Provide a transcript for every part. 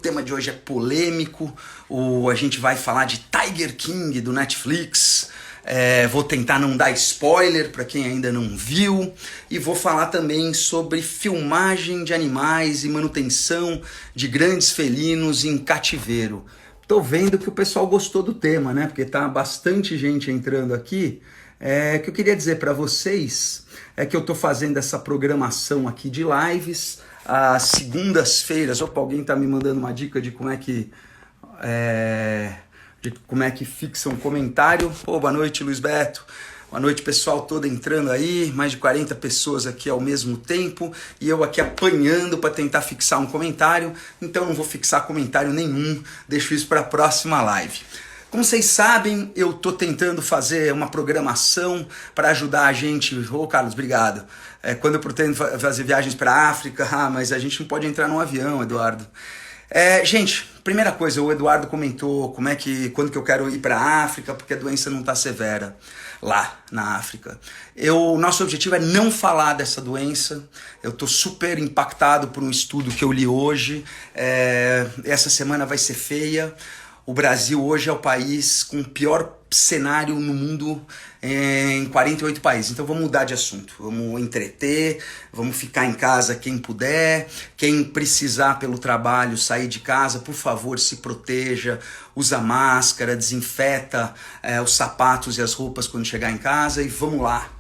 O tema de hoje é polêmico, a gente vai falar de Tiger King do Netflix, vou tentar não dar spoiler para quem ainda não viu, e vou falar também sobre filmagem de animais e manutenção de grandes felinos em cativeiro. Tô vendo que o pessoal gostou do tema, né? Porque tá bastante gente entrando aqui. O que eu queria dizer para vocês é que eu tô fazendo essa programação aqui de lives às segundas-feiras. Opa, alguém tá me mandando uma dica de como é que fixa um comentário. Pô, boa noite, Luiz Beto. Boa noite, pessoal todo entrando aí, mais de 40 pessoas aqui ao mesmo tempo, e eu aqui apanhando para tentar fixar um comentário, então não vou fixar comentário nenhum, deixo isso para a próxima live. Como vocês sabem, eu tô tentando fazer uma programação para ajudar a gente. Ô, Carlos, obrigado. Quando eu pretendo fazer viagens para a África, mas a gente não pode entrar num avião, Eduardo. Gente, primeira coisa, o Eduardo comentou quando que eu quero ir para a África, porque a doença não está severa lá na África. Nosso objetivo é não falar dessa doença. Eu estou super impactado por um estudo que eu li hoje. Essa semana vai ser feia. O Brasil hoje é o país com o pior cenário no mundo em 48 países. Então vamos mudar de assunto, vamos entreter, vamos ficar em casa quem puder, quem precisar pelo trabalho sair de casa, por favor, se proteja, usa máscara, desinfeta os sapatos e as roupas quando chegar em casa e vamos lá.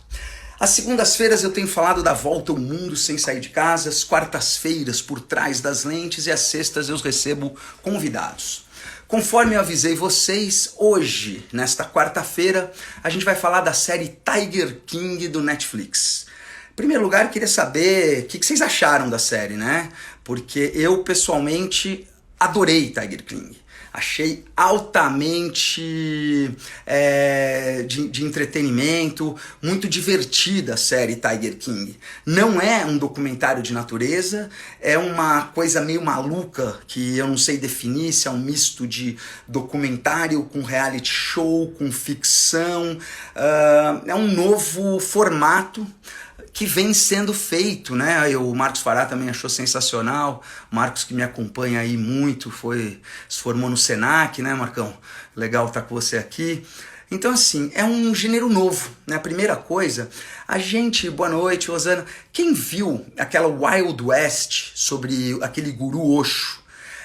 Às segundas-feiras eu tenho falado da volta ao mundo sem sair de casa, às quartas-feiras por trás das lentes e às sextas eu recebo convidados. Conforme eu avisei vocês, hoje, nesta quarta-feira, a gente vai falar da série Tiger King do Netflix. Em primeiro lugar, eu queria saber o que vocês acharam da série, né? Porque eu, pessoalmente, adorei Tiger King. Achei altamente de entretenimento, muito divertida a série Tiger King. Não é um documentário de natureza, é uma coisa meio maluca que eu não sei definir, se é um misto de documentário com reality show, com ficção. É um novo formato que vem sendo feito, né? O Marcos Fará também achou sensacional. O Marcos, que me acompanha aí muito, se formou no Senac, né, Marcão? Legal estar com você aqui. Então, assim, é um gênero novo, né? A primeira coisa, boa noite, Rosana. Quem viu aquela Wild West sobre aquele guru Osho?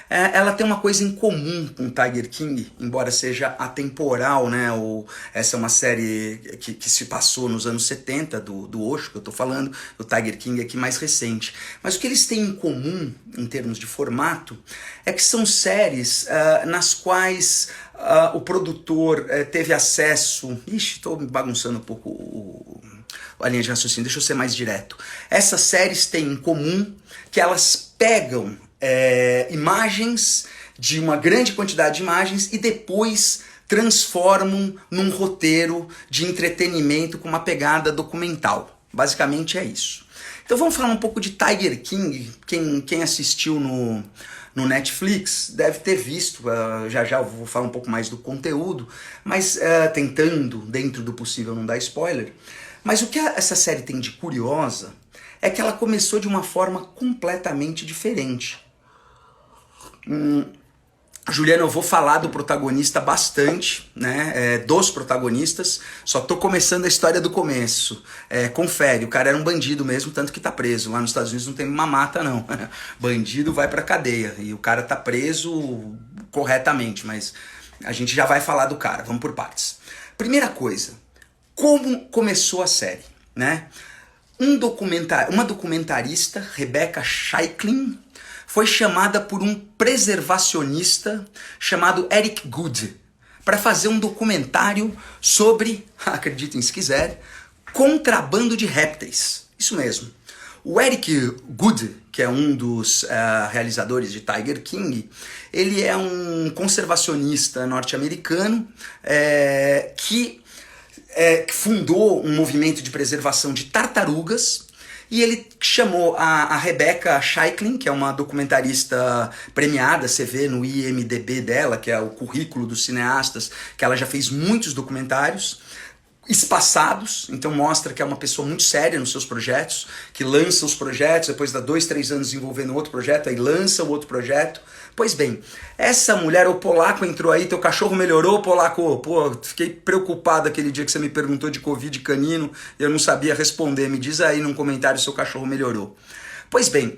Ela tem uma coisa em comum com Tiger King, embora seja atemporal, né? Essa é uma série que se passou nos anos 70 do Osho, que eu tô falando, o Tiger King aqui mais recente. Mas o que eles têm em comum, em termos de formato, é que são séries nas quais o produtor teve acesso... Ixi, tô bagunçando um pouco a linha de raciocínio, deixa eu ser mais direto. Essas séries têm em comum que elas pegam imagens, de uma grande quantidade de imagens, e depois transformam num roteiro de entretenimento com uma pegada documental. Basicamente é isso. Então vamos falar um pouco de Tiger King. Quem assistiu no Netflix deve ter visto, já eu vou falar um pouco mais do conteúdo, mas tentando, dentro do possível, não dar spoiler. Mas o que essa série tem de curiosa é que ela começou de uma forma completamente diferente. Juliana, eu vou falar do protagonista bastante, né? Dos protagonistas. Só tô começando a história do começo. Confere, o cara era um bandido mesmo, tanto que tá preso. Lá nos Estados Unidos não tem mamata, não. Bandido vai pra cadeia e o cara tá preso corretamente, mas a gente já vai falar do cara. Vamos por partes. Primeira coisa, como começou a série, né? Uma documentarista, Rebecca Scheiklin, foi chamada por um preservacionista chamado Eric Goode para fazer um documentário sobre, acreditem se quiser, contrabando de répteis. Isso mesmo. O Eric Goode, que é um dos realizadores de Tiger King, ele é um conservacionista norte-americano que fundou um movimento de preservação de tartarugas. E ele chamou a Rebecca Scheiklin, que é uma documentarista premiada, você vê no IMDb dela, que é o currículo dos cineastas, que ela já fez muitos documentários espaçados, então mostra que é uma pessoa muito séria nos seus projetos, que lança os projetos, depois dá 2, 3 anos desenvolvendo outro projeto, aí lança o outro projeto, Pois bem, essa mulher, o polaco entrou aí, teu cachorro melhorou, polaco? Pô, fiquei preocupado aquele dia que você me perguntou de Covid canino, eu não sabia responder. Me diz aí num comentário se seu cachorro melhorou. Pois bem,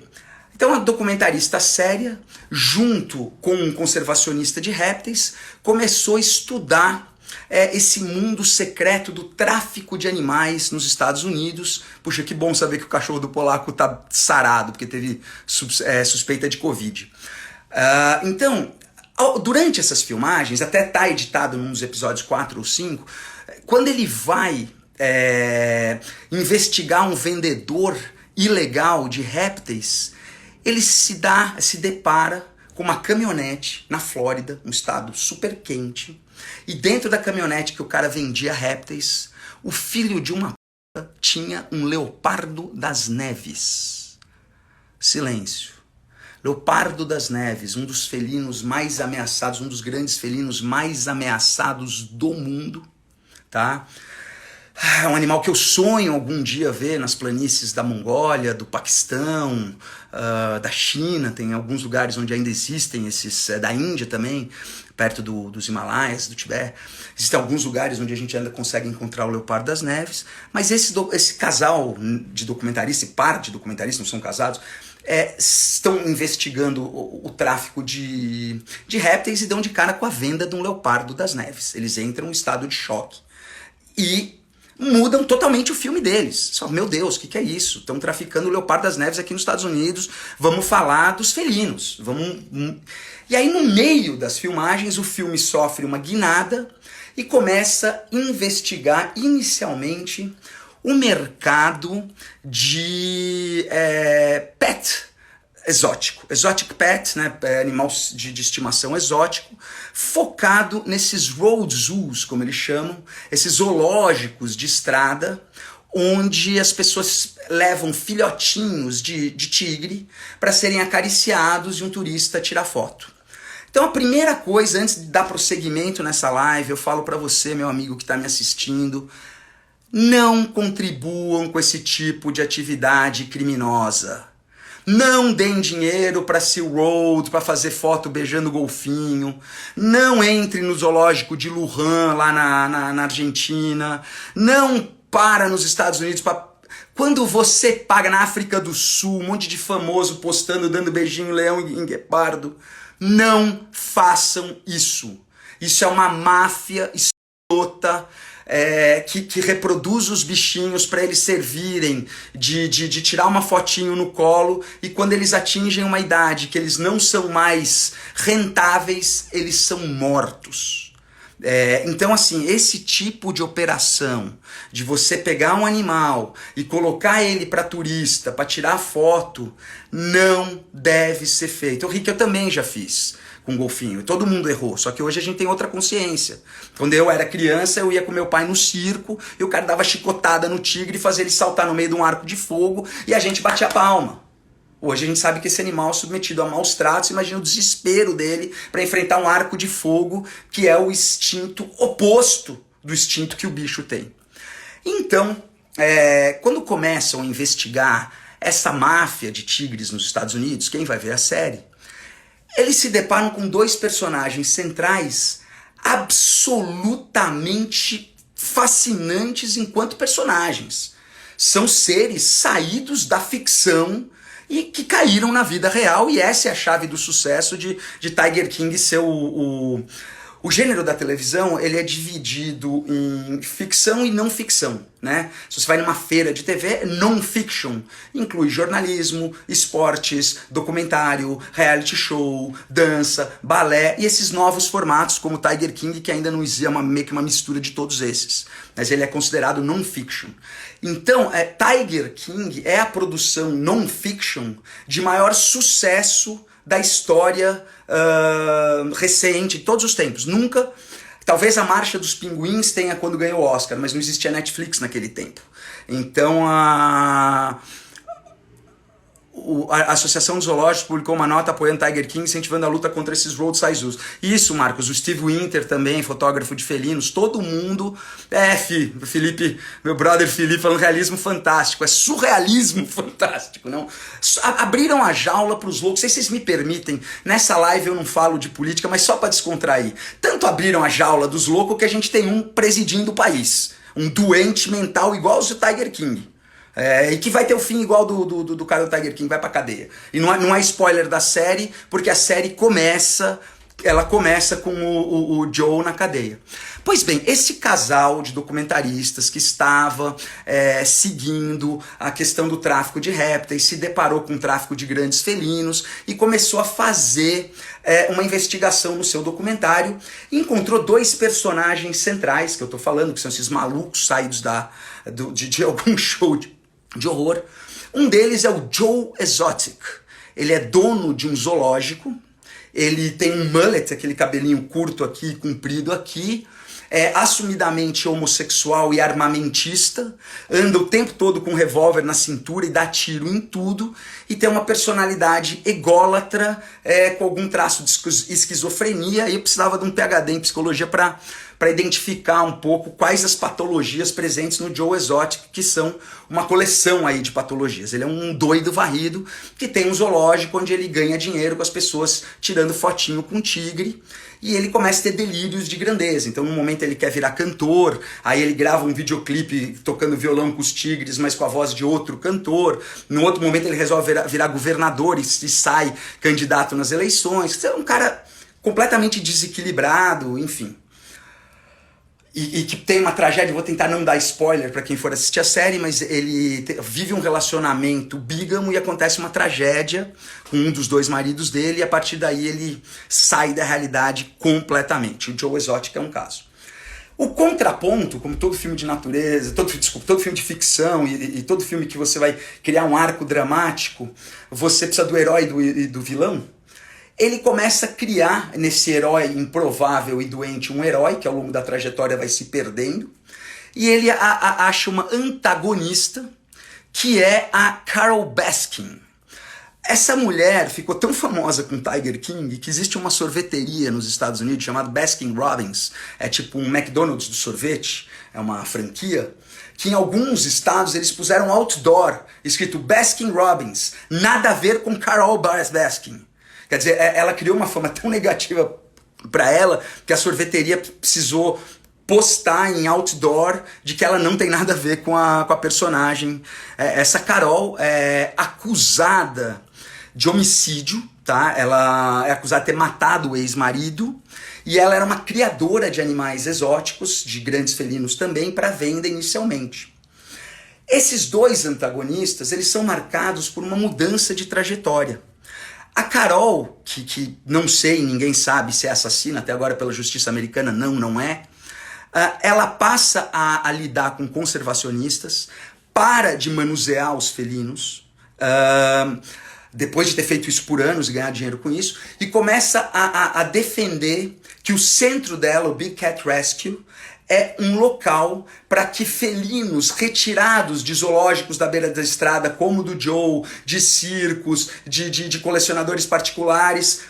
então a documentarista séria, junto com um conservacionista de répteis, começou a estudar esse mundo secreto do tráfico de animais nos Estados Unidos. Puxa, que bom saber que o cachorro do polaco tá sarado, porque teve suspeita de Covid. Então, durante essas filmagens, até tá editado nos episódios 4 ou 5, quando ele vai investigar um vendedor ilegal de répteis, ele se depara com uma caminhonete na Flórida, um estado super quente, e dentro da caminhonete que o cara vendia répteis, o filho de uma p... tinha um leopardo das neves. Silêncio. Leopardo das neves, um dos felinos mais ameaçados, um dos grandes felinos mais ameaçados do mundo, tá? É um animal que eu sonho algum dia ver nas planícies da Mongólia, do Paquistão, da China. Tem alguns lugares onde ainda existem esses, da Índia também, perto dos Himalaias, do Tibete. Existem alguns lugares onde a gente ainda consegue encontrar o leopardo das neves. Mas esse casal de documentarista e par de documentaristas, não são casados, estão investigando o tráfico de répteis e dão de cara com a venda de um leopardo das neves. Eles entram em estado de choque. E mudam totalmente o filme deles. Só, meu Deus, o que é isso? Estão traficando o leopardo das neves aqui nos Estados Unidos, vamos falar dos felinos. E aí, no meio das filmagens, o filme sofre uma guinada e começa a investigar inicialmente o mercado de pet exótico, exotic pet, né, animal de estimação exótico, focado nesses road zoos, como eles chamam, esses zoológicos de estrada, onde as pessoas levam filhotinhos de tigre para serem acariciados e um turista tirar foto. Então a primeira coisa, antes de dar prosseguimento nessa live, eu falo para você, meu amigo que está me assistindo, não contribuam com esse tipo de atividade criminosa. Não deem dinheiro para SeaWorld, para fazer foto beijando golfinho. Não entre no zoológico de Wuhan, lá na Argentina. Não para nos Estados Unidos. Quando você paga na África do Sul, um monte de famoso postando, dando beijinho em leão e em guepardo. Não façam isso. Isso é uma máfia escrota. Que reproduz os bichinhos para eles servirem de tirar uma fotinho no colo, e quando eles atingem uma idade que eles não são mais rentáveis, eles são mortos. Então assim, esse tipo de operação de você pegar um animal e colocar ele para turista, para tirar foto, não deve ser feito. O Rick, eu também já fiz com golfinho. Todo mundo errou, só que hoje a gente tem outra consciência. Quando eu era criança, eu ia com meu pai no circo e o cara dava chicotada no tigre e fazia ele saltar no meio de um arco de fogo e a gente batia a palma. Hoje a gente sabe que esse animal é submetido a maus tratos, imagina o desespero dele para enfrentar um arco de fogo, que é o instinto oposto do instinto que o bicho tem. Então, quando começam a investigar essa máfia de tigres nos Estados Unidos, quem vai ver a série, eles se deparam com dois personagens centrais absolutamente fascinantes enquanto personagens. São seres saídos da ficção e que caíram na vida real, e essa é a chave do sucesso de Tiger King ser o gênero da televisão. Ele é dividido em ficção e não ficção, né? Se você vai numa feira de TV, non-fiction inclui jornalismo, esportes, documentário, reality show, dança, balé e esses novos formatos como Tiger King, que ainda não existe, meio que uma mistura de todos esses, mas ele é considerado non-fiction. Então, Tiger King é a produção non-fiction de maior sucesso da história recente, de todos os tempos. Nunca, talvez a Marcha dos Pinguins tenha quando ganhou o Oscar, mas não existia Netflix naquele tempo. Então a Associação dos Zoológicos publicou uma nota apoiando Tiger King, incentivando a luta contra esses roadside zoos. Isso, Marcos, o Steve Winter também, fotógrafo de felinos, todo mundo... Felipe, meu brother Felipe, falando realismo fantástico, é surrealismo fantástico, não? Abriram a jaula para os loucos, não sei se vocês me permitem, nessa live eu não falo de política, mas só para descontrair. Tanto abriram a jaula dos loucos que a gente tem um presidindo o país, um doente mental igual o Tiger King. E que vai ter o fim igual do cara do Tiger King, vai pra cadeia. E não é spoiler da série, porque a série começa com o Joe na cadeia. Pois bem, esse casal de documentaristas que estava seguindo a questão do tráfico de répteis, se deparou com o tráfico de grandes felinos e começou a fazer uma investigação no seu documentário e encontrou dois personagens centrais, que eu tô falando, que são esses malucos saídos de algum show de horror. Um deles é o Joe Exotic. Ele é dono de um zoológico, ele tem um mullet, aquele cabelinho curto aqui, comprido aqui, é assumidamente homossexual e armamentista, anda o tempo todo com um revólver na cintura e dá tiro em tudo, e tem uma personalidade ególatra, com algum traço de esquizofrenia, e eu precisava de um PhD em psicologia para identificar um pouco quais as patologias presentes no Joe Exotic, que são uma coleção aí de patologias. Ele é um doido varrido que tem um zoológico onde ele ganha dinheiro com as pessoas tirando fotinho com tigre, e ele começa a ter delírios de grandeza. Então, num momento ele quer virar cantor, aí ele grava um videoclipe tocando violão com os tigres, mas com a voz de outro cantor. No outro momento ele resolve virar governador e sai candidato nas eleições. É um cara completamente desequilibrado, enfim. E que tem uma tragédia, vou tentar não dar spoiler para quem for assistir a série, mas ele vive um relacionamento bígamo e acontece uma tragédia com um dos dois maridos dele, e a partir daí ele sai da realidade completamente. O Joe Exotic é um caso. O contraponto, como todo filme de natureza, todo filme de ficção e todo filme que você vai criar um arco dramático, você precisa do herói e do vilão. Ele começa a criar nesse herói improvável e doente um herói que ao longo da trajetória vai se perdendo, e ele acha uma antagonista que é a Carole Baskin. Essa mulher ficou tão famosa com Tiger King que existe uma sorveteria nos Estados Unidos chamada Baskin Robbins, é tipo um McDonald's do sorvete, é uma franquia, que em alguns estados eles puseram outdoor, escrito Baskin Robbins, nada a ver com Carole Baskin. Quer dizer, ela criou uma fama tão negativa para ela que a sorveteria precisou postar em outdoor de que ela não tem nada a ver com a personagem. Essa Carol é acusada de homicídio, tá? Ela é acusada de ter matado o ex-marido, e ela era uma criadora de animais exóticos, de grandes felinos também, para venda inicialmente. Esses dois antagonistas, eles são marcados por uma mudança de trajetória. A Carol, que não sei, ninguém sabe se é assassina, até agora pela justiça americana não é, ela passa a lidar com conservacionistas, para de manusear os felinos, depois de ter feito isso por anos e ganhar dinheiro com isso, e começa a defender que o centro dela, o Big Cat Rescue, é um local para que felinos retirados de zoológicos da beira da estrada, como o do Joe, de circos, de colecionadores particulares,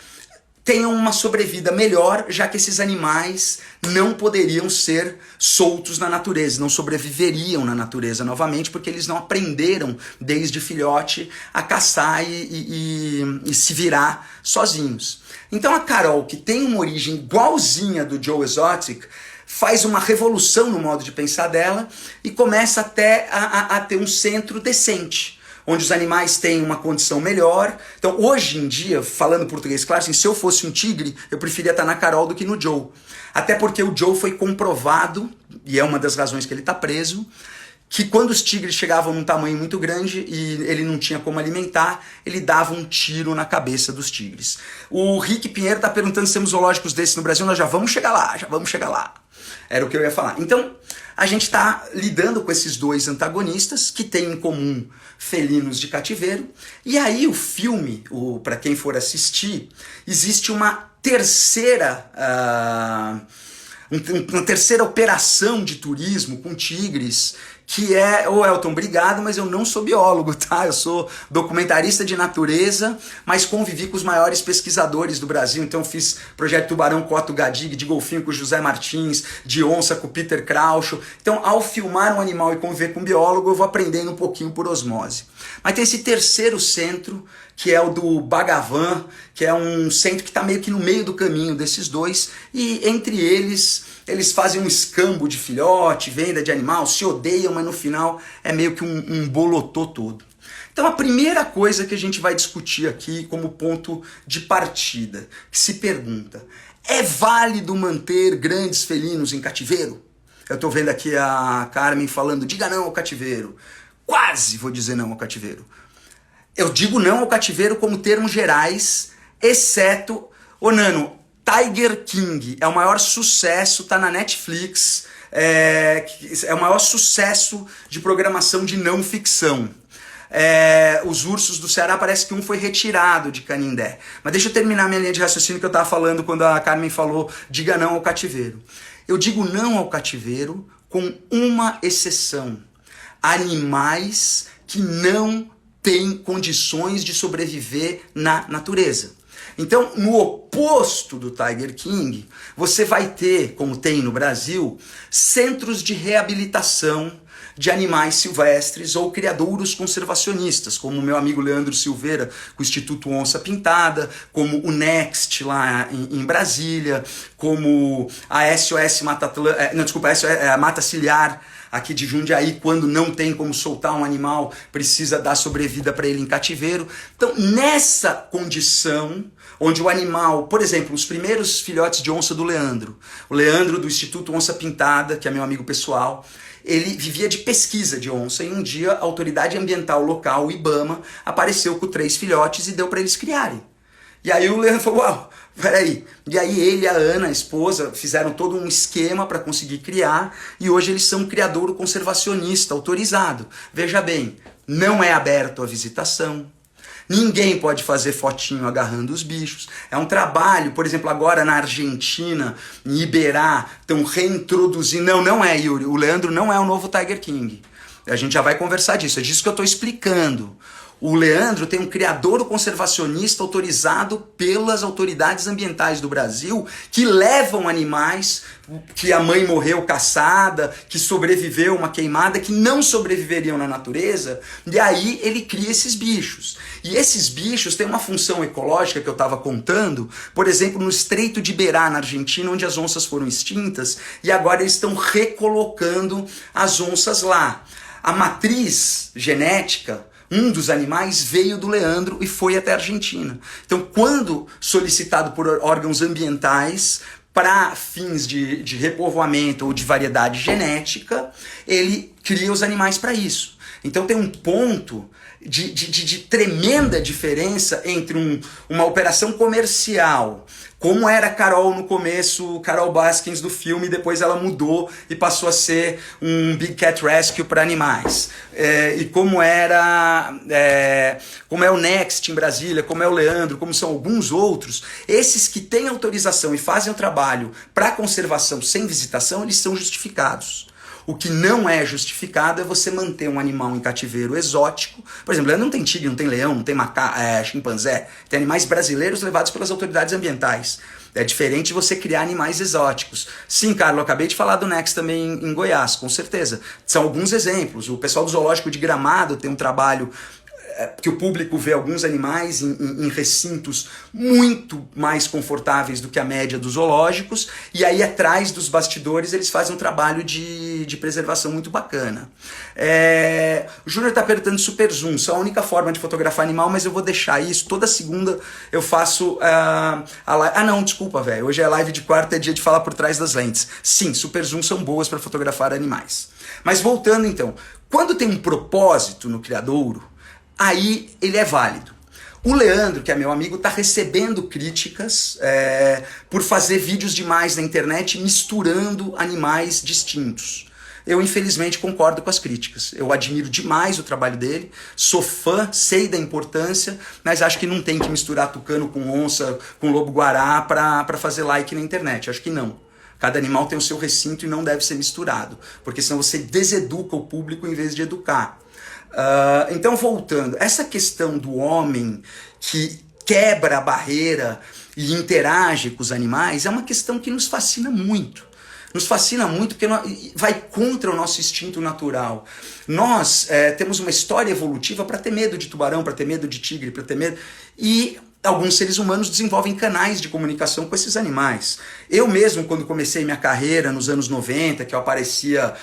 tenham uma sobrevida melhor, já que esses animais não poderiam ser soltos na natureza, não sobreviveriam na natureza novamente, porque eles não aprenderam desde filhote a caçar e se virar sozinhos. Então a Carol, que tem uma origem igualzinha do Joe Exotic, faz uma revolução no modo de pensar dela e começa até a ter um centro decente, onde os animais têm uma condição melhor. Então, hoje em dia, falando português claro, assim, se eu fosse um tigre, eu preferia estar na Carol do que no Joe. Até porque o Joe foi comprovado, e é uma das razões que ele está preso, que quando os tigres chegavam num tamanho muito grande e ele não tinha como alimentar, ele dava um tiro na cabeça dos tigres. O Rick Pinheiro está perguntando se temos zoológicos desses no Brasil. Nós já vamos chegar lá. Era o que eu ia falar. Então, a gente está lidando com esses dois antagonistas que têm em comum felinos de cativeiro. E aí o filme, para quem for assistir, existe uma terceira operação de turismo com tigres que é... Ô Elton, obrigado, mas eu não sou biólogo, tá? Eu sou documentarista de natureza, mas convivi com os maiores pesquisadores do Brasil. Então eu fiz projeto Tubarão Coto Gadig, de golfinho com o José Martins, de onça com o Peter Crouch. Então, ao filmar um animal e conviver com um biólogo, eu vou aprendendo um pouquinho por osmose. Mas tem esse terceiro centro, que é o do Bhagavan, que é um centro que está meio que no meio do caminho desses dois, e entre eles fazem um escambo de filhote, venda de animal, se odeiam, mas no final é meio que um bolotô todo. Então a primeira coisa que a gente vai discutir aqui como ponto de partida, que se pergunta, é válido manter grandes felinos em cativeiro? Eu estou vendo aqui a Carmen falando, diga não ao cativeiro. Quase vou dizer não ao cativeiro. Eu digo não ao cativeiro como termos gerais, exceto... Ô Nano, Tiger King é o maior sucesso, tá na Netflix, é o maior sucesso de programação de não ficção. Os ursos do Ceará parece que um foi retirado de Canindé. Mas deixa eu terminar minha linha de raciocínio que eu estava falando quando a Carmen falou diga não ao cativeiro. Eu digo não ao cativeiro com uma exceção. Animais que não têm condições de sobreviver na natureza. Então, no oposto do Tiger King, você vai ter, como tem no Brasil, centros de reabilitação de animais silvestres ou criadouros conservacionistas, como o meu amigo Leandro Silveira, com o Instituto Onça Pintada, como o Next lá em Brasília, como a SOS a Mata Ciliar, aqui de Jundiaí, quando não tem como soltar um animal, precisa dar sobrevida para ele em cativeiro. Então, nessa condição, onde o animal, por exemplo, os primeiros filhotes de onça do Leandro, o Leandro do Instituto Onça Pintada, que é meu amigo pessoal, ele vivia de pesquisa de onça e um dia a autoridade ambiental local, o IBAMA, apareceu com 3 filhotes e deu para eles criarem. E aí o Leandro falou, uau, peraí. E aí ele e a Ana, a esposa, fizeram todo um esquema para conseguir criar e hoje eles são um criadouro conservacionista autorizado. Veja bem, não é aberto à visitação. Ninguém pode fazer fotinho agarrando os bichos. É um trabalho, por exemplo, agora na Argentina, em Iberá, estão reintroduzindo... Não é, Yuri. O Leandro não é o novo Tiger King. A gente já vai conversar disso. É disso que eu estou explicando. O Leandro tem um criadouro conservacionista autorizado pelas autoridades ambientais do Brasil que levam animais que a mãe morreu caçada, que sobreviveu uma queimada, que não sobreviveriam na natureza, e aí ele cria esses bichos. E esses bichos têm uma função ecológica que eu estava contando, por exemplo, no Estreito de Iberá, na Argentina, onde as onças foram extintas, e agora eles estão recolocando as onças lá. A matriz genética, um dos animais veio do Leandro e foi até a Argentina. Então, quando solicitado por órgãos ambientais para fins de repovoamento ou de variedade genética, ele cria os animais para isso. Então tem um ponto de tremenda diferença entre uma operação comercial, como era a Carol no começo, Carol Baskins do filme, depois ela mudou e passou a ser um Big Cat Rescue para animais. E como é o Next em Brasília, como é o Leandro, como são alguns outros, esses que têm autorização e fazem o trabalho para conservação sem visitação, eles são justificados. O que não é justificado é você manter um animal em cativeiro exótico. Por exemplo, não tem tigre, não tem leão, não tem chimpanzé. Tem animais brasileiros levados pelas autoridades ambientais. É diferente de você criar animais exóticos. Sim, Carlos, eu acabei de falar do Next também em Goiás, com certeza. São alguns exemplos. O pessoal do Zoológico de Gramado tem um trabalho que o público vê alguns animais em recintos muito mais confortáveis do que a média dos zoológicos, e aí atrás dos bastidores eles fazem um trabalho de preservação muito bacana. O Júnior está perguntando super zoom, só a única forma de fotografar animal, mas eu vou deixar isso, toda segunda eu faço a live. Não, desculpa, velho, hoje é live de quarta, é dia de falar por trás das lentes. Sim, super zoom são boas para fotografar animais. Mas voltando então, quando tem um propósito no criadouro, aí ele é válido. O Leandro, que é meu amigo, está recebendo críticas por fazer vídeos demais na internet misturando animais distintos. Eu, infelizmente, concordo com as críticas. Eu admiro demais o trabalho dele, sou fã, sei da importância, mas acho que não tem que misturar tucano com onça, com lobo-guará para fazer like na internet. Acho que não. Cada animal tem o seu recinto e não deve ser misturado, porque senão você deseduca o público em vez de educar. Então, voltando, essa questão do homem que quebra a barreira e interage com os animais é uma questão que nos fascina muito. Nos fascina muito porque vai contra o nosso instinto natural. Nós temos uma história evolutiva para ter medo de tubarão, para ter medo de tigre, para ter medo... E alguns seres humanos desenvolvem canais de comunicação com esses animais. Eu mesmo, quando comecei minha carreira nos anos 90, que eu aparecia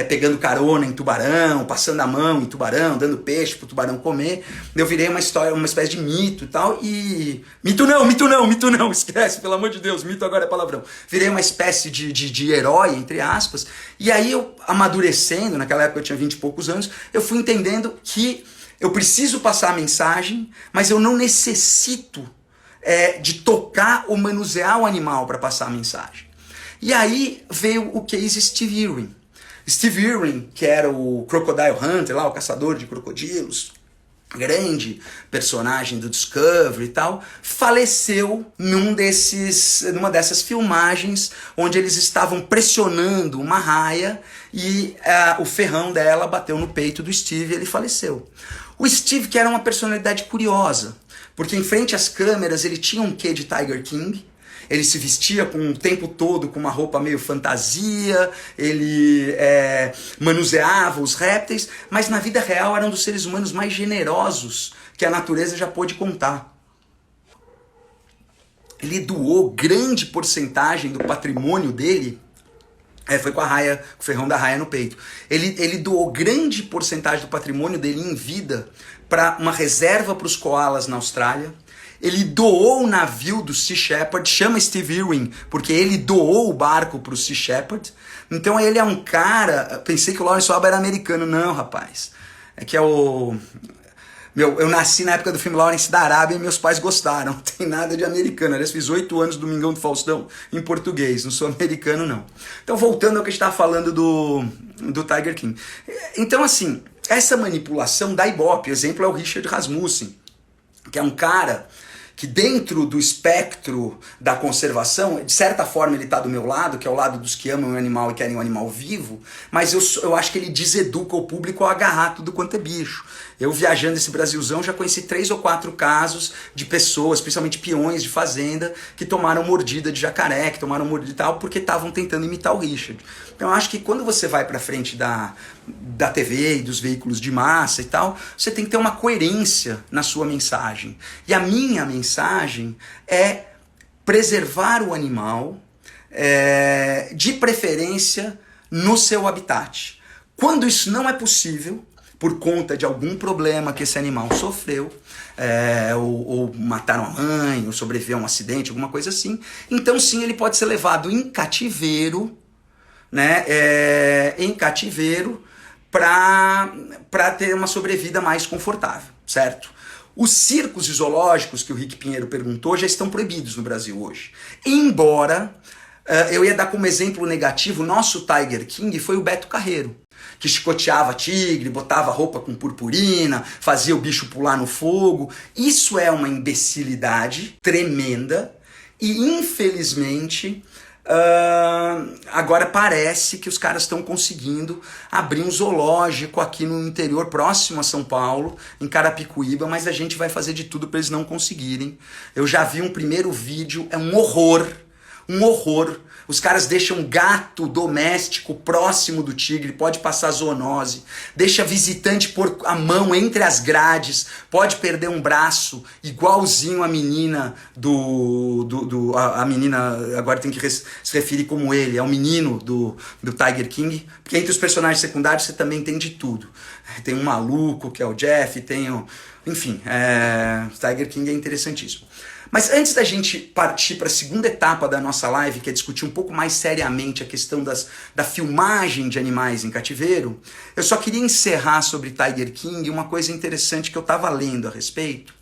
pegando carona em tubarão, passando a mão em tubarão, dando peixe pro tubarão comer, eu virei uma história, uma espécie de mito e tal, e... Mito não, esquece, pelo amor de Deus, mito agora é palavrão. Virei uma espécie de herói, entre aspas, e aí eu, amadurecendo, naquela época eu tinha 20 e poucos anos, eu fui entendendo que eu preciso passar a mensagem, mas eu não necessito de tocar ou manusear o animal para passar a mensagem. E aí veio o case Steve Irwin. Steve Irwin, que era o Crocodile Hunter, lá, o caçador de crocodilos, grande personagem do Discovery e tal, faleceu numa dessas filmagens onde eles estavam pressionando uma raia e o ferrão dela bateu no peito do Steve e ele faleceu. O Steve, que era uma personalidade curiosa, porque em frente às câmeras ele tinha um quê de Tiger King, ele se vestia o tempo todo com uma roupa meio fantasia, ele manuseava os répteis, mas na vida real era um dos seres humanos mais generosos que a natureza já pôde contar. Ele doou grande porcentagem do patrimônio dele, foi com a raia, com o ferrão da raia no peito. Ele doou grande porcentagem do patrimônio dele em vida para uma reserva para os koalas na Austrália. Ele doou o navio do Sea Shepherd, chama Steve Irwin, porque ele doou o barco para o Sea Shepherd. Então ele é um cara... Pensei que o Lawrence Welk era americano. Não, rapaz. É que é o... eu nasci na época do filme Lawrence da Arábia e meus pais gostaram. Não tem nada de americano. Aliás, fiz 8 anos do Domingão do Faustão em português. Não sou americano, não. Então, voltando ao que a gente estava falando do Tiger King. Então, assim, essa manipulação dá ibope. O exemplo é o Richard Rasmussen, que é um cara que dentro do espectro da conservação, de certa forma ele está do meu lado, que é o lado dos que amam o animal e querem o animal vivo, mas eu acho que ele deseduca o público ao agarrar tudo quanto é bicho. Eu viajando esse Brasilzão já conheci 3 ou 4 casos de pessoas, principalmente peões de fazenda, que tomaram mordida de jacaré, que tomaram mordida e tal, porque estavam tentando imitar o Richard. Então eu acho que quando você vai para frente da TV e dos veículos de massa e tal, você tem que ter uma coerência na sua mensagem. E a minha mensagem é preservar o animal, de preferência no seu habitat. Quando isso não é possível, por conta de algum problema que esse animal sofreu, ou mataram a mãe, ou sobreviveu a um acidente, alguma coisa assim, então sim, ele pode ser levado em cativeiro, né, para ter uma sobrevida mais confortável, certo? Os circos e zoológicos que o Rick Pinheiro perguntou já estão proibidos no Brasil hoje. Embora, eu ia dar como exemplo negativo, nosso Tiger King foi o Beto Carreiro, que chicoteava tigre, botava roupa com purpurina, fazia o bicho pular no fogo. Isso é uma imbecilidade tremenda e, infelizmente, agora parece que os caras estão conseguindo abrir um zoológico aqui no interior, próximo a São Paulo, em Carapicuíba, mas a gente vai fazer de tudo para eles não conseguirem. Eu já vi um primeiro vídeo, é um horror, um horror. Os caras deixam gato doméstico próximo do tigre, pode passar zoonose, deixa visitante pôr a mão entre as grades, pode perder um braço, igualzinho a menina a menina, agora tem que se referir como ele, é o menino do Tiger King, porque entre os personagens secundários você também tem de tudo. Tem um maluco que é o Jeff, enfim, Tiger King é interessantíssimo. Mas antes da gente partir para a segunda etapa da nossa live, que é discutir um pouco mais seriamente a questão da filmagem de animais em cativeiro, eu só queria encerrar sobre Tiger King uma coisa interessante que eu estava lendo a respeito,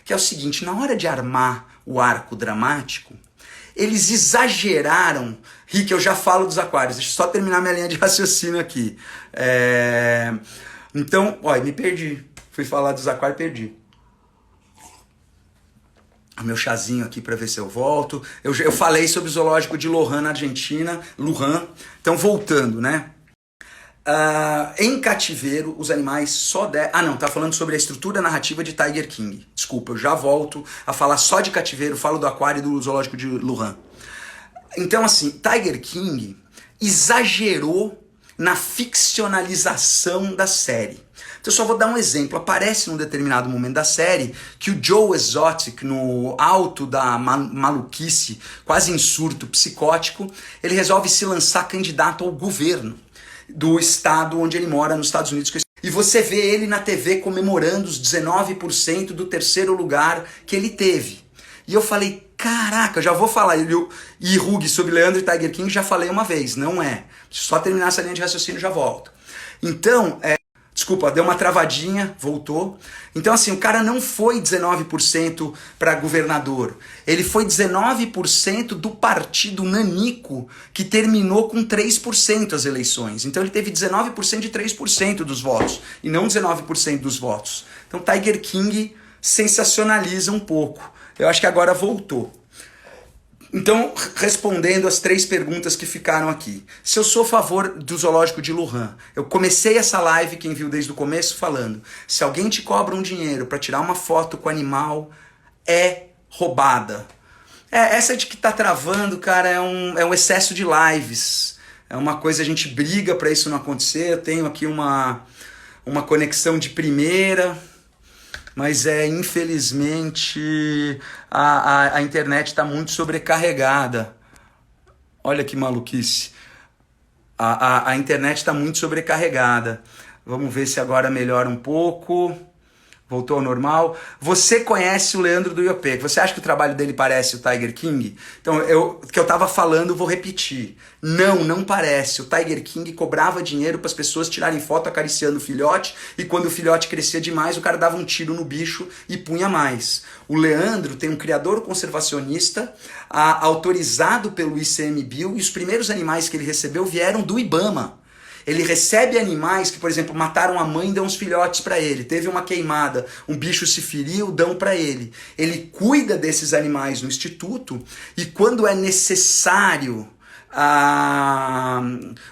que é o seguinte: na hora de armar o arco dramático, eles exageraram. Rick, eu já falo dos aquários, deixa eu só terminar minha linha de raciocínio aqui. Então, me perdi. Fui falar dos aquários e perdi. meu chazinho aqui para ver se eu volto. Eu falei sobre o zoológico de Lohan, na Argentina, Lujan. Então, voltando, né? Em cativeiro, os animais só não, tá falando sobre a estrutura narrativa de Tiger King. Desculpa, eu já volto a falar só de cativeiro, falo do aquário e do zoológico de Lujan. Então, assim, Tiger King exagerou na ficcionalização da série. Então eu só vou dar um exemplo. Aparece num determinado momento da série que o Joe Exotic, no alto da maluquice, quase em surto psicótico, ele resolve se lançar candidato ao governo do estado onde ele mora, nos Estados Unidos. E você vê ele na TV comemorando os 19% do terceiro lugar que ele teve. E eu falei, caraca, já vou falar. E Hugh sobre Leandro e Tiger King já falei uma vez, não é. Só terminar essa linha de raciocínio já volto. Então, desculpa, deu uma travadinha, voltou. Então, assim, o cara não foi 19% para governador. Ele foi 19% do partido nanico que terminou com 3% as eleições. Então, ele teve 19% de 3% dos votos e não 19% dos votos. Então, Tiger King sensacionaliza um pouco. Eu acho que agora voltou. Então, respondendo as 3 perguntas que ficaram aqui. Se eu sou a favor do zoológico de Lujan, eu comecei essa live, quem viu desde o começo, falando, se alguém te cobra um dinheiro para tirar uma foto com o animal, é roubada. Essa de que tá travando, cara, é um excesso de lives. É uma coisa, a gente briga para isso não acontecer. Eu tenho aqui uma conexão de primeira... Mas infelizmente a internet está muito sobrecarregada. Olha que maluquice. A internet está muito sobrecarregada. Vamos ver se agora melhora um pouco. Voltou ao normal. Você conhece o Leandro do IOP? Você acha que o trabalho dele parece o Tiger King? Então, o que eu estava falando, vou repetir. Não parece. O Tiger King cobrava dinheiro para as pessoas tirarem foto acariciando o filhote, e quando o filhote crescia demais, o cara dava um tiro no bicho e punha mais. O Leandro tem um criador conservacionista autorizado pelo ICMBio, e os primeiros animais que ele recebeu vieram do IBAMA. Ele recebe animais que, por exemplo, mataram a mãe e dão uns filhotes para ele. Teve uma queimada, um bicho se feriu, dão para ele. Ele cuida desses animais no instituto e quando é necessário...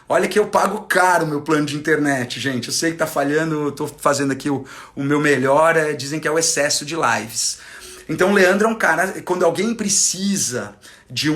Olha que eu pago caro o meu plano de internet, gente. Eu sei que tá falhando, eu tô fazendo aqui o meu melhor. Dizem que é o excesso de lives. Então o Leandro é um cara, quando alguém precisa de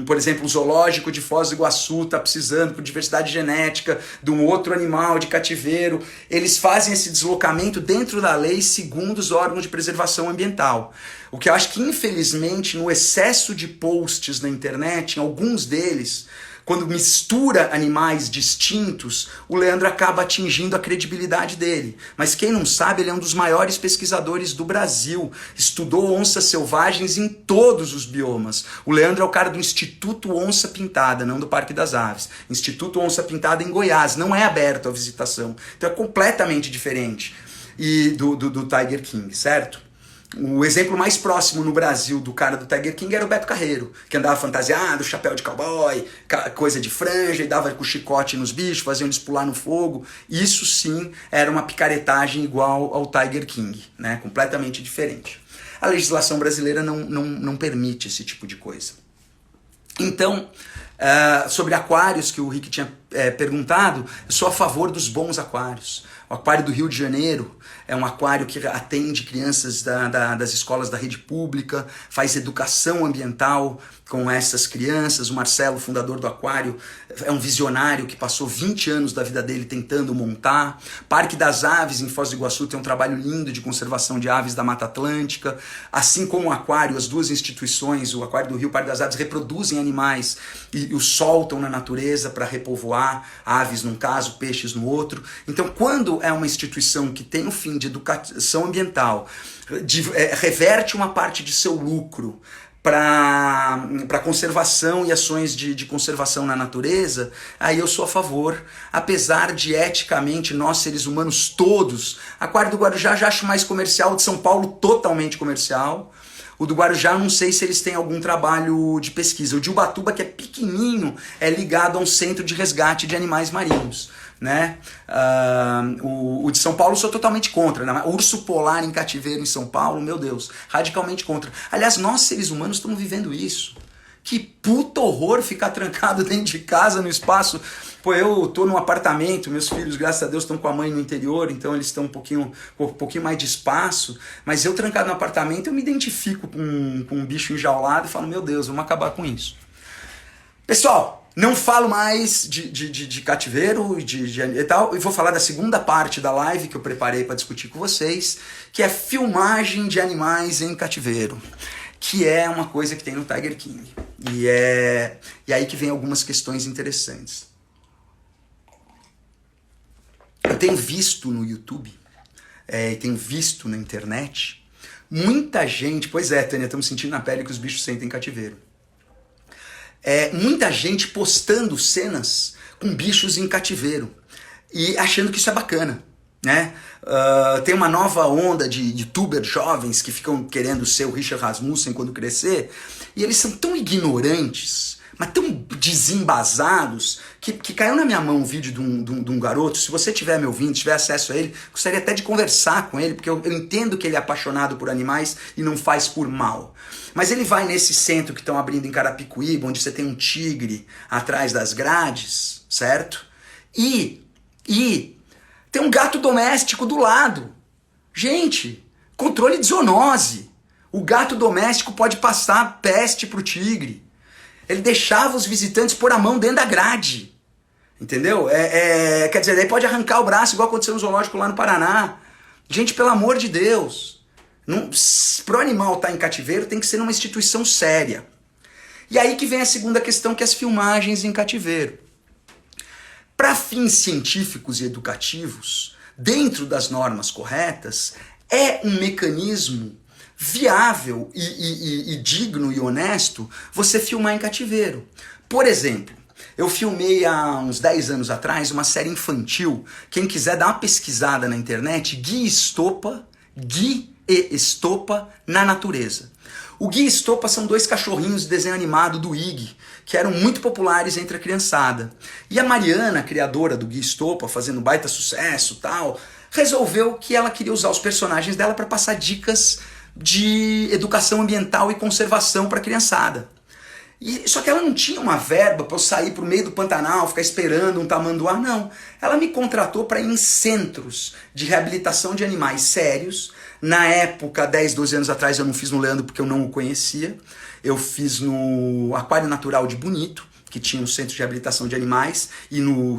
por exemplo, o zoológico de Foz do Iguaçu tá precisando por diversidade genética de um outro animal de cativeiro, eles fazem esse deslocamento dentro da lei segundo os órgãos de preservação ambiental. O que eu acho que, infelizmente, no excesso de posts na internet, em alguns deles, quando mistura animais distintos, o Leandro acaba atingindo a credibilidade dele. Mas quem não sabe, ele é um dos maiores pesquisadores do Brasil. Estudou onças selvagens em todos os biomas. O Leandro é o cara do Instituto Onça Pintada, não do Parque das Aves. Instituto Onça Pintada em Goiás, não é aberto à visitação. Então é completamente diferente do Tiger King, certo? O exemplo mais próximo no Brasil do cara do Tiger King era o Beto Carreiro, que andava fantasiado, chapéu de cowboy, coisa de franja, e dava com chicote nos bichos, faziam eles pular no fogo. Isso sim era uma picaretagem igual ao Tiger King, né? Completamente diferente. A legislação brasileira não permite esse tipo de coisa. Então, sobre aquários que o Rick tinha perguntado, eu sou a favor dos bons aquários. O aquário do Rio de Janeiro é um aquário que atende crianças das escolas da rede pública, faz educação ambiental com essas crianças. O Marcelo, fundador do aquário, é um visionário que passou 20 anos da vida dele tentando montar. Parque das Aves, em Foz do Iguaçu, tem um trabalho lindo de conservação de aves da Mata Atlântica. Assim como o aquário, as duas instituições, o Aquário do Rio e o Parque das Aves, reproduzem animais e os soltam na natureza para repovoar, aves num caso, peixes no outro. Então, quando é uma instituição que tem o fim de educação ambiental, reverte uma parte de seu lucro para conservação e ações de conservação na natureza, aí eu sou a favor, apesar de eticamente nós seres humanos todos, Aquário do Guarujá já acho mais comercial, o de São Paulo totalmente comercial. O do Guarujá não sei se eles têm algum trabalho de pesquisa. O de Ubatuba, que é pequenininho, é ligado a um centro de resgate de animais marinhos, né? O de São Paulo eu sou totalmente contra, né? Urso polar em cativeiro em São Paulo, meu Deus, radicalmente contra. Aliás, nós seres humanos estamos vivendo isso. Que puto horror ficar trancado dentro de casa, no espaço. Pô, eu tô num apartamento, meus filhos, graças a Deus, estão com a mãe no interior, então eles estão um pouquinho mais de espaço, mas eu trancado no apartamento, eu me identifico com um bicho enjaulado e falo, meu Deus, vamos acabar com isso. Pessoal, não falo mais de cativeiro e tal, e vou falar da segunda parte da live que eu preparei para discutir com vocês, que é filmagem de animais em cativeiro, que é uma coisa que tem no Tiger King. E aí que vem algumas questões interessantes. Eu tenho visto no YouTube, tenho visto na internet, muita gente... Pois é, Tânia, estamos sentindo na pele que os bichos sentem em cativeiro. Muita gente postando cenas com bichos em cativeiro e achando que isso é bacana, né? Tem uma nova onda de youtubers jovens que ficam querendo ser o Richard Rasmussen quando crescer, e eles são tão ignorantes, mas tão desembasados, que caiu na minha mão um vídeo de um garoto. Se você estiver me ouvindo, tiver acesso a ele, gostaria até de conversar com ele, porque eu entendo que ele é apaixonado por animais e não faz por mal. Mas ele vai nesse centro que estão abrindo em Carapicuíba, onde você tem um tigre atrás das grades, certo? E tem um gato doméstico do lado. Gente, controle de zoonose. O gato doméstico pode passar peste pro tigre. Ele deixava os visitantes pôr a mão dentro da grade. Entendeu? Quer dizer, daí pode arrancar o braço, igual aconteceu no zoológico lá no Paraná. Gente, pelo amor de Deus. Para o animal estar em cativeiro, tem que ser numa instituição séria. E aí que vem a segunda questão, que é as filmagens em cativeiro. Para fins científicos e educativos, dentro das normas corretas, é um mecanismo viável e digno e honesto você filmar em cativeiro. Por exemplo, eu filmei há uns 10 anos atrás uma série infantil. Quem quiser dar uma pesquisada na internet, Gui e Estopa na natureza. O Gui e Estopa são dois cachorrinhos de desenho animado do IG, que eram muito populares entre a criançada. E a Mariana, criadora do Gui e Estopa, fazendo baita sucesso e tal, resolveu que ela queria usar os personagens dela para passar dicas de educação ambiental e conservação para a criançada. Só que ela não tinha uma verba para eu sair para o meio do Pantanal, ficar esperando um tamanduá, não. Ela me contratou para ir em centros de reabilitação de animais sérios. Na época, 10, 12 anos atrás, eu não fiz no Leandro porque eu não o conhecia. Eu fiz no Aquário Natural de Bonito, que tinha um centro de reabilitação de animais, e no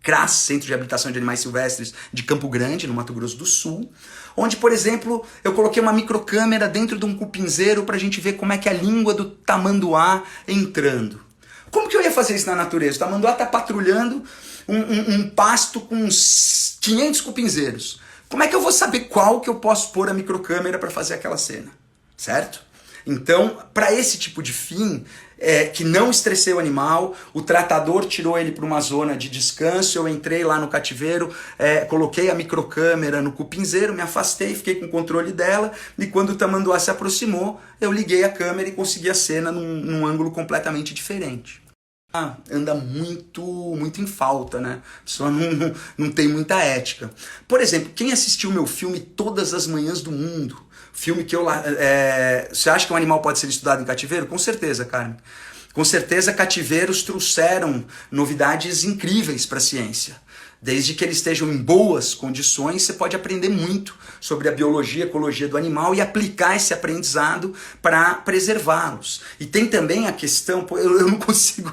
CRAS, Centro de Reabilitação de Animais Silvestres de Campo Grande, no Mato Grosso do Sul, onde, por exemplo, eu coloquei uma microcâmera dentro de um cupinzeiro para a gente ver como é que é a língua do tamanduá entrando. Como que eu ia fazer isso na natureza? O tamanduá está patrulhando um pasto com uns 500 cupinzeiros. Como é que eu vou saber qual que eu posso pôr a microcâmera para fazer aquela cena? Certo? Então, para esse tipo de fim, que não estressei o animal, o tratador tirou ele para uma zona de descanso, eu entrei lá no cativeiro, coloquei a microcâmera no cupinzeiro, me afastei, fiquei com o controle dela, e quando o tamanduá se aproximou, eu liguei a câmera e consegui a cena num ângulo completamente diferente. Anda muito em falta, né? A pessoa não tem muita ética. Por exemplo, quem assistiu meu filme Todas as Manhãs do Mundo, filme que você acha que um animal pode ser estudado em cativeiro? Com certeza, Carmen. Com certeza, cativeiros trouxeram novidades incríveis para a ciência. Desde que eles estejam em boas condições, você pode aprender muito sobre a biologia e ecologia do animal e aplicar esse aprendizado para preservá-los. E tem também a questão, eu não consigo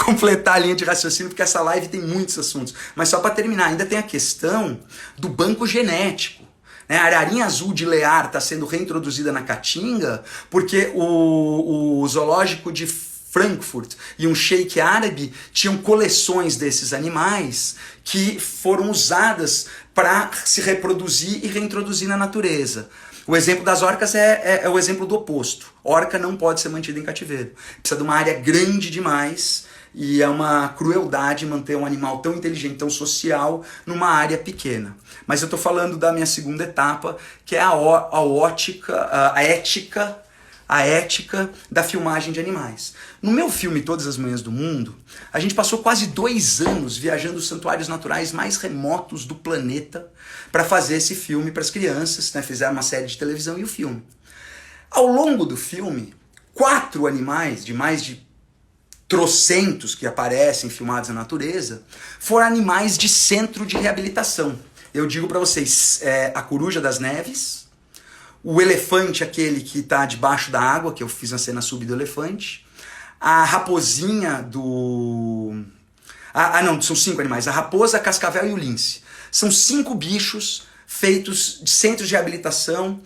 completar a linha de raciocínio porque essa live tem muitos assuntos, mas só para terminar, ainda tem a questão do banco genético. A ararinha azul de Lear está sendo reintroduzida na Caatinga porque o zoológico de Frankfurt e um sheik árabe tinham coleções desses animais que foram usadas para se reproduzir e reintroduzir na natureza. O exemplo das orcas é o exemplo do oposto. Orca não pode ser mantida em cativeiro. Precisa de uma área grande demais e é uma crueldade manter um animal tão inteligente, tão social, numa área pequena. Mas eu estou falando da minha segunda etapa, que é a ética a ética da filmagem de animais. No meu filme Todas as Manhãs do Mundo, a gente passou quase 2 anos viajando os santuários naturais mais remotos do planeta para fazer esse filme para as crianças, né? Fizeram uma série de televisão e o filme. Ao longo do filme, 4 animais de mais de trocentos que aparecem filmados na natureza foram animais de centro de reabilitação. Eu digo para vocês, a coruja das neves, o elefante, aquele que está debaixo da água, que eu fiz na cena sub do elefante, a raposinha do... não, são 5 animais, a raposa, a cascavel e o lince. São 5 bichos feitos de centros de reabilitação.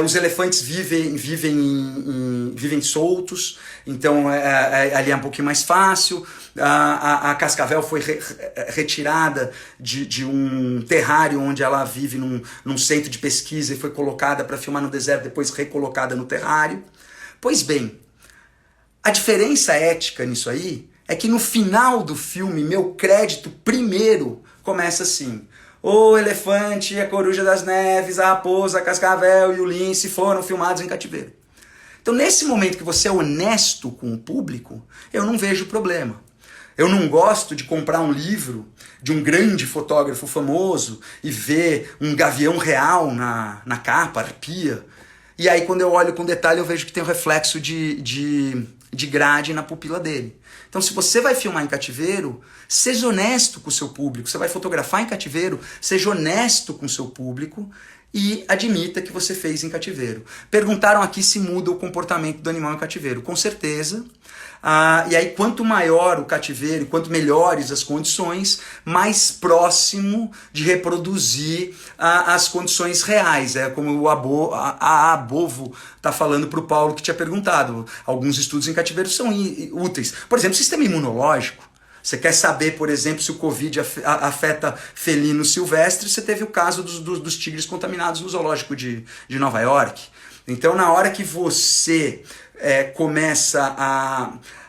Os elefantes vivem soltos, então ali é um pouquinho mais fácil. A cascavel foi retirada de um terrário onde ela vive num centro de pesquisa e foi colocada para filmar no deserto, depois recolocada no terrário. Pois bem, a diferença ética nisso aí é que no final do filme, meu crédito primeiro começa assim: o elefante, a coruja das neves, a raposa, a cascavel e o lince foram filmados em cativeiro. Então, nesse momento que você é honesto com o público, eu não vejo problema. Eu não gosto de comprar um livro de um grande fotógrafo famoso e ver um gavião real na capa, arpia. E aí, quando eu olho com detalhe, eu vejo que tem um reflexo de grade na pupila dele. Então, se você vai filmar em cativeiro, seja honesto com o seu público. Você vai fotografar em cativeiro, seja honesto com o seu público e admita que você fez em cativeiro. Perguntaram aqui se muda o comportamento do animal em cativeiro. Com certeza. E aí, quanto maior o cativeiro, quanto melhores as condições, mais próximo de reproduzir as condições reais. É como a Abovo está falando para o Paulo que tinha perguntado. Alguns estudos em cativeiro são úteis. Por exemplo, sistema imunológico. Você quer saber, por exemplo, se o Covid afeta felinos silvestres? Você teve o caso dos tigres contaminados no zoológico de Nova York. Então, na hora que você começa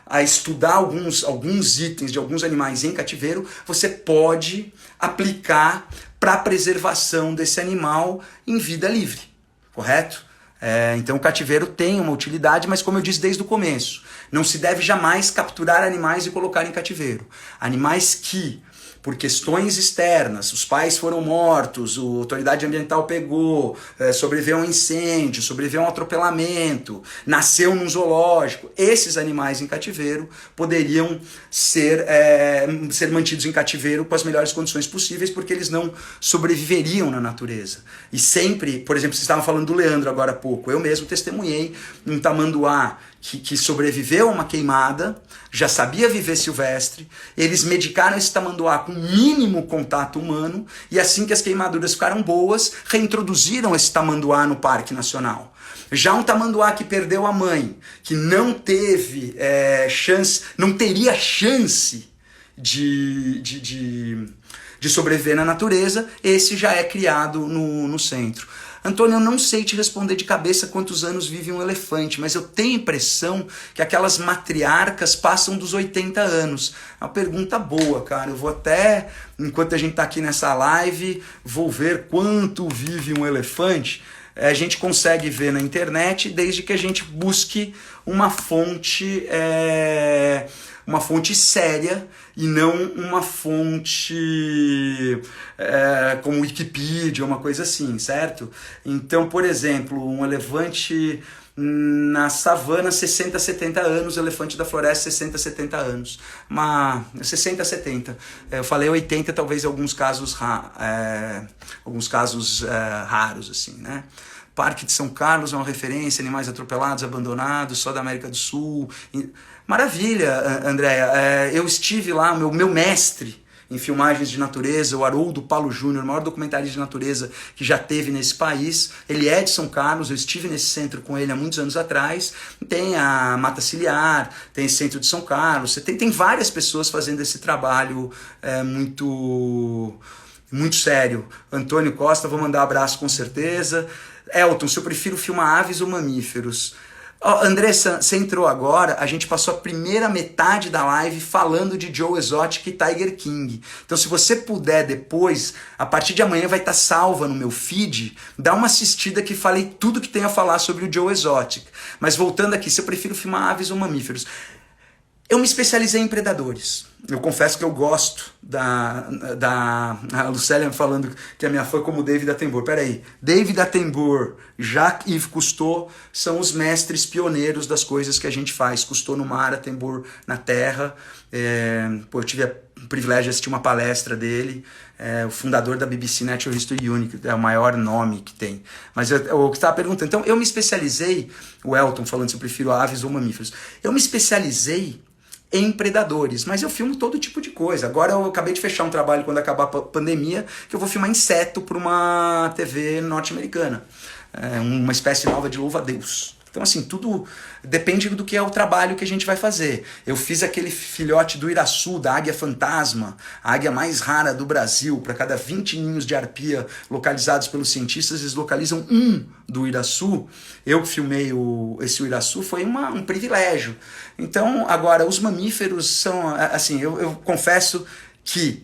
a estudar alguns itens de alguns animais em cativeiro, você pode aplicar para a preservação desse animal em vida livre, correto? Então o cativeiro tem uma utilidade, mas como eu disse desde o começo, não se deve jamais capturar animais e colocar em cativeiro. Animais que, por questões externas, os pais foram mortos, a autoridade ambiental pegou, sobreviveu a um incêndio, sobreviveu a um atropelamento, nasceu num zoológico. Esses animais em cativeiro poderiam ser mantidos em cativeiro com as melhores condições possíveis, porque eles não sobreviveriam na natureza. E sempre, por exemplo, vocês estavam falando do Leandro agora há pouco, eu mesmo testemunhei um tamanduá que sobreviveu a uma queimada, já sabia viver silvestre, eles medicaram esse tamanduá com mínimo contato humano, e assim que as queimaduras ficaram boas, reintroduziram esse tamanduá no Parque Nacional. Já um tamanduá que perdeu a mãe, que não teve não teria chance de sobreviver na natureza, esse já é criado no centro. Antônio, eu não sei te responder de cabeça quantos anos vive um elefante, mas eu tenho a impressão que aquelas matriarcas passam dos 80 anos. É uma pergunta boa, cara. Eu vou até, enquanto a gente está aqui nessa live, vou ver quanto vive um elefante. A gente consegue ver na internet desde que a gente busque uma fonte séria e não uma fonte como Wikipedia, uma coisa assim, certo? Então, por exemplo, um elefante na savana, 60, 70 anos, o elefante da floresta, 60, 70 anos. 60, 70. Eu falei 80, talvez alguns casos raros, assim, né? Parque de São Carlos é uma referência, animais atropelados, abandonados, só da América do Sul. Maravilha, Andréia. Eu estive lá, meu mestre em filmagens de natureza, o Haroldo Paulo Júnior, o maior documentarista de natureza que já teve nesse país. Ele é de São Carlos, eu estive nesse centro com ele há muitos anos atrás. Tem a Mata Ciliar, tem esse centro de São Carlos. Tem várias pessoas fazendo esse trabalho muito sério. Antônio Costa, vou mandar um abraço com certeza. Elton, se eu prefiro filmar aves ou mamíferos? Ó, Andressa, você entrou agora, a gente passou a primeira metade da live falando de Joe Exotic e Tiger King. Então se você puder depois, a partir de amanhã vai estar salva no meu feed, dá uma assistida que falei tudo que tem a falar sobre o Joe Exotic. Mas voltando aqui, se eu prefiro filmar aves ou mamíferos, eu me especializei em predadores. Eu confesso que eu gosto a Lucélia falando que a minha fã é como David Attenborough. Peraí, David Attenborough, Jacques-Yves Cousteau são os mestres pioneiros das coisas que a gente faz. Cousteau no mar, Attenborough na terra. Eu tive o privilégio de assistir uma palestra dele. O fundador da BBC Natural History Unit, é o maior nome que tem. Mas o que você estava perguntando, então eu me especializei, o Elton falando se eu prefiro aves ou mamíferos, eu me especializei em predadores, mas eu filmo todo tipo de coisa. Agora eu acabei de fechar um trabalho quando acabar a pandemia, que eu vou filmar inseto para uma TV norte-americana. Uma espécie nova de louva-a-Deus. Então assim, tudo depende do que é o trabalho que a gente vai fazer. Eu fiz aquele filhote do Iraçu, da águia fantasma, a águia mais rara do Brasil. Para cada 20 ninhos de arpia localizados pelos cientistas, eles localizam um do Iraçu. Eu que filmei esse Iraçu, foi um privilégio. Então, agora, os mamíferos são, assim, eu confesso que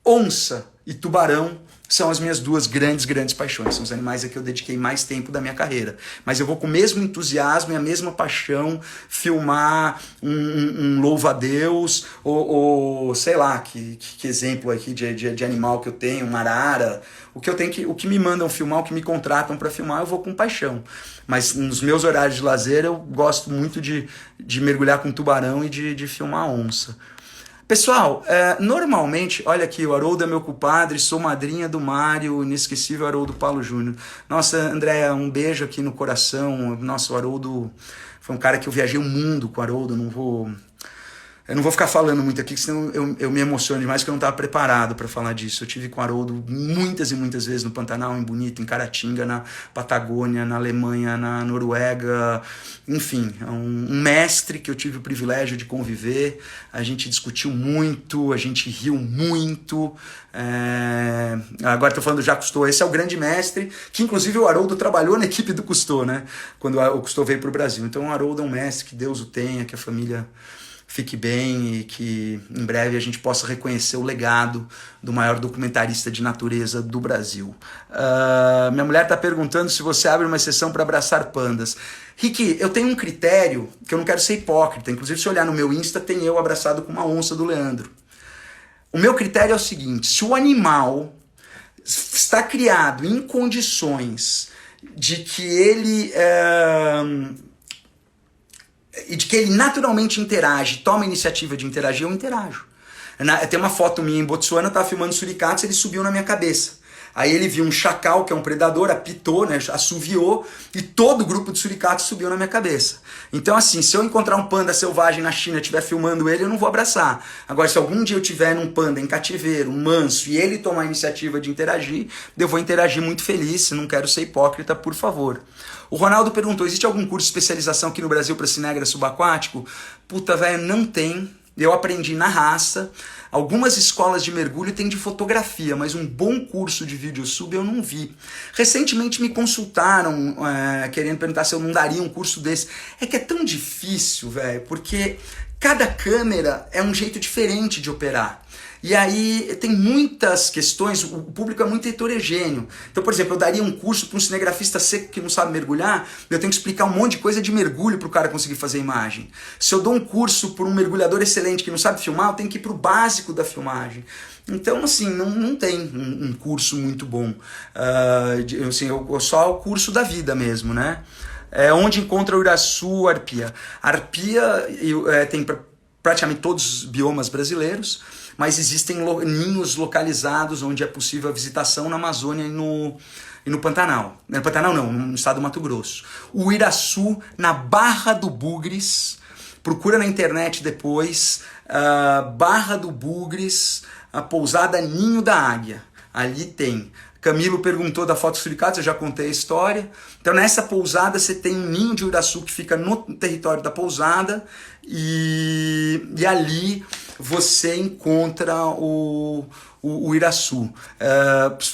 onça e tubarão são as minhas duas grandes paixões. São os animais a que eu dediquei mais tempo da minha carreira. Mas eu vou com o mesmo entusiasmo e a mesma paixão filmar um louva-a-Deus ou sei lá, que exemplo aqui de animal que eu tenho, uma arara. O que me mandam filmar, o que me contratam para filmar, eu vou com paixão. Mas nos meus horários de lazer eu gosto muito de mergulhar com tubarão e de filmar onça. Pessoal, normalmente, olha aqui, o Haroldo é meu compadre, sou madrinha do Mário, o inesquecível Haroldo Paulo Júnior. Nossa, André, um beijo aqui no coração. Nossa, o Haroldo foi um cara que eu viajei o mundo com o Haroldo, eu não vou ficar falando muito aqui, senão eu me emociono demais, porque eu não estava preparado para falar disso. Eu tive com o Haroldo muitas e muitas vezes no Pantanal, em Bonito, em Caratinga, na Patagônia, na Alemanha, na Noruega. Enfim, é um mestre que eu tive o privilégio de conviver. A gente discutiu muito, a gente riu muito. Agora estou falando do Jacques Cousteau. Esse é o grande mestre, que inclusive o Haroldo trabalhou na equipe do Cousteau, né? Quando o Cousteau veio para o Brasil. Então o Haroldo é um mestre, que Deus o tenha, que a família fique bem e que em breve a gente possa reconhecer o legado do maior documentarista de natureza do Brasil. Minha mulher está perguntando se você abre uma exceção para abraçar pandas. Rick, eu tenho um critério que eu não quero ser hipócrita. Inclusive, se olhar no meu Insta, tem eu abraçado com uma onça do Leandro. O meu critério é o seguinte: se o animal está criado em condições de que ele naturalmente interage, toma a iniciativa de interagir, eu interajo. Tem uma foto minha em Botsuana, eu estava filmando suricatos, ele subiu na minha cabeça. Aí ele viu um chacal, que é um predador, apitou, né, assoviou, e todo o grupo de suricatos subiu na minha cabeça. Então assim, se eu encontrar um panda selvagem na China e estiver filmando ele, eu não vou abraçar. Agora, se algum dia eu tiver num panda em cativeiro, manso, e ele tomar a iniciativa de interagir, eu vou interagir muito feliz, não quero ser hipócrita, por favor. O Ronaldo perguntou, existe algum curso de especialização aqui no Brasil para cinégrafo subaquático? Puta, velho, não tem. Eu aprendi na raça. Algumas escolas de mergulho têm de fotografia, mas um bom curso de vídeo sub eu não vi. Recentemente me consultaram, querendo perguntar se eu não daria um curso desse. É que é tão difícil, velho, porque cada câmera é um jeito diferente de operar. E aí tem muitas questões, o público é muito heterogêneo. Então, por exemplo, eu daria um curso para um cinegrafista seco que não sabe mergulhar, eu tenho que explicar um monte de coisa de mergulho para o cara conseguir fazer imagem. Se eu dou um curso para um mergulhador excelente que não sabe filmar, eu tenho que ir para o básico da filmagem. Então, assim, não tem um curso muito bom. Só o curso da vida mesmo, né? Onde encontra o Iraçu, arpia. Arpia tem praticamente todos os biomas brasileiros, mas existem ninhos localizados onde é possível a visitação na Amazônia e no Pantanal. No Pantanal não, no estado do Mato Grosso. O Iraçu, na Barra do Bugres, procura na internet depois, Barra do Bugres, a pousada Ninho da Águia. Ali tem. Camilo perguntou da foto suricatos, eu já contei a história. Então nessa pousada você tem um ninho de Iraçu que fica no território da pousada e ali você encontra o o Iraçu.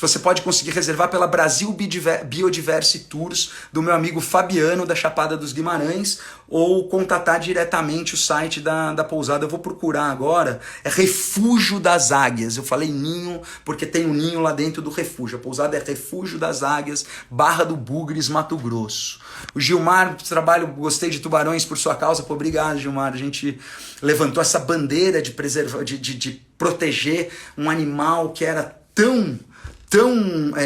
Você pode conseguir reservar pela Brasil Biodiversity Tours, do meu amigo Fabiano, da Chapada dos Guimarães, ou contatar diretamente o site da pousada. Eu vou procurar agora, é Refúgio das Águias. Eu falei ninho, porque tem um ninho lá dentro do refúgio. A pousada é Refúgio das Águias, Barra do Bugres, Mato Grosso. O Gilmar, gostei de tubarões por sua causa. Pô, obrigado, Gilmar. A gente levantou essa bandeira de preservar, de proteger um animal que era tão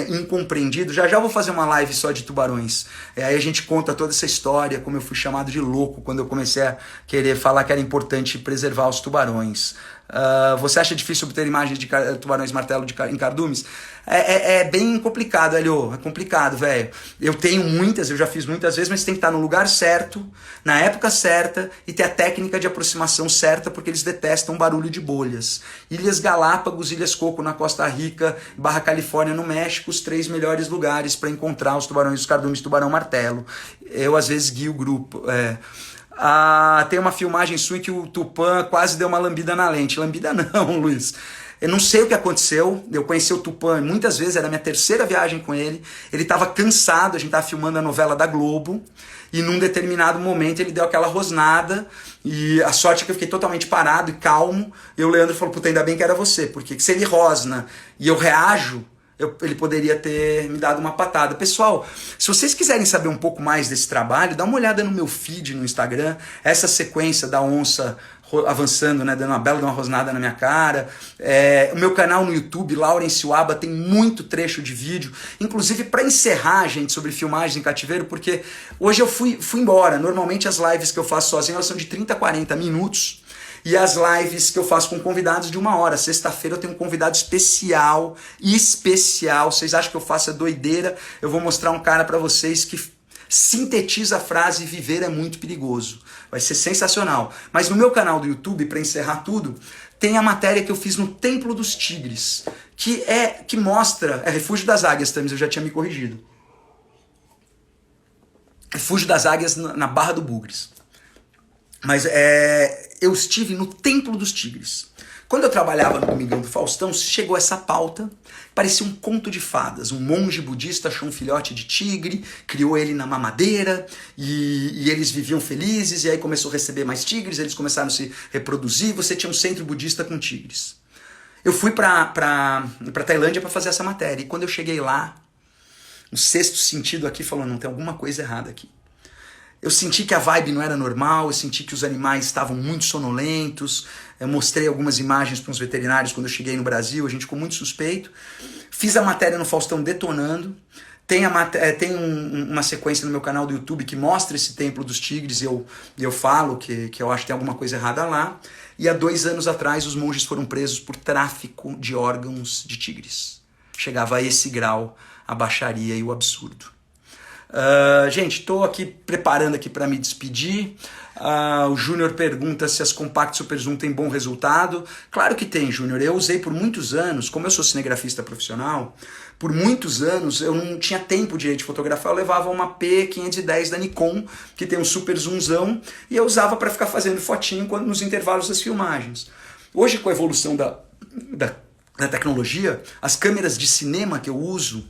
incompreendido. Já vou fazer uma live só de tubarões. Aí a gente conta toda essa história, como eu fui chamado de louco quando eu comecei a querer falar que era importante preservar os tubarões. Você acha difícil obter imagens de tubarões martelo em cardumes? É bem complicado, Elio. É complicado, velho. Eu tenho muitas, eu já fiz muitas vezes, mas tem que estar no lugar certo, na época certa e ter a técnica de aproximação certa, porque eles detestam barulho de bolhas. Ilhas Galápagos, Ilhas Coco na Costa Rica, Barra Califórnia no México, os 3 melhores lugares para encontrar os tubarões, os cardumes tubarão martelo. Eu às vezes guio o grupo. Tem uma filmagem sua em que o Tupã quase deu uma lambida na lente. Lambida não, Luiz. Eu não sei o que aconteceu. Eu conheci o Tupã muitas vezes, era a minha terceira viagem com ele. Ele estava cansado, a gente estava filmando a novela da Globo. E num determinado momento ele deu aquela rosnada. E a sorte é que eu fiquei totalmente parado e calmo. E o Leandro falou, puta, ainda bem que era você. Porque se ele rosna e eu reajo, ele poderia ter me dado uma patada. Pessoal, se vocês quiserem saber um pouco mais desse trabalho, dá uma olhada no meu feed no Instagram, essa sequência da onça avançando, né, dando uma bela rosnada na minha cara. O meu canal no YouTube, Laurence Waba, tem muito trecho de vídeo, inclusive para encerrar, gente, sobre filmagens em cativeiro, porque hoje eu fui embora. Normalmente as lives que eu faço sozinho, elas são de 30 a 40 minutos. E as lives que eu faço com convidados de 1 hora. Sexta-feira eu tenho um convidado especial. Vocês acham que eu faço a doideira? Eu vou mostrar um cara pra vocês que sintetiza a frase viver é muito perigoso. Vai ser sensacional. Mas no meu canal do YouTube, pra encerrar tudo, tem a matéria que eu fiz no Templo dos Tigres, que mostra... É Refúgio das Águias, Tamis, eu já tinha me corrigido. Refúgio das Águias na Barra do Bugres. Mas eu estive no Templo dos Tigres. Quando eu trabalhava no Domingão do Faustão, chegou essa pauta, parecia um conto de fadas. Um monge budista achou um filhote de tigre, criou ele na mamadeira, e eles viviam felizes, e aí começou a receber mais tigres, eles começaram a se reproduzir, você tinha um centro budista com tigres. Eu fui pra Tailândia para fazer essa matéria, e quando eu cheguei lá, o sexto sentido aqui falou, não, tem alguma coisa errada aqui. Eu senti que a vibe não era normal, eu senti que os animais estavam muito sonolentos. Eu mostrei algumas imagens para uns veterinários quando eu cheguei no Brasil, a gente ficou muito suspeito. Fiz a matéria no Faustão detonando. Tem uma sequência no meu canal do YouTube que mostra esse Templo dos Tigres e eu falo que eu acho que tem alguma coisa errada lá. E há 2 anos atrás os monges foram presos por tráfico de órgãos de tigres. Chegava a esse grau a baixaria e o absurdo. Gente, estou aqui preparando aqui para me despedir. O Júnior pergunta se as Compact Super Zoom têm bom resultado. Claro que tem, Júnior. Eu usei por muitos anos, como eu sou cinegrafista profissional, por muitos anos eu não tinha tempo direito de fotografar. Eu levava uma P510 da Nikon, que tem um super zoomzão, e eu usava para ficar fazendo fotinho nos intervalos das filmagens. Hoje, com a evolução da tecnologia, as câmeras de cinema que eu uso,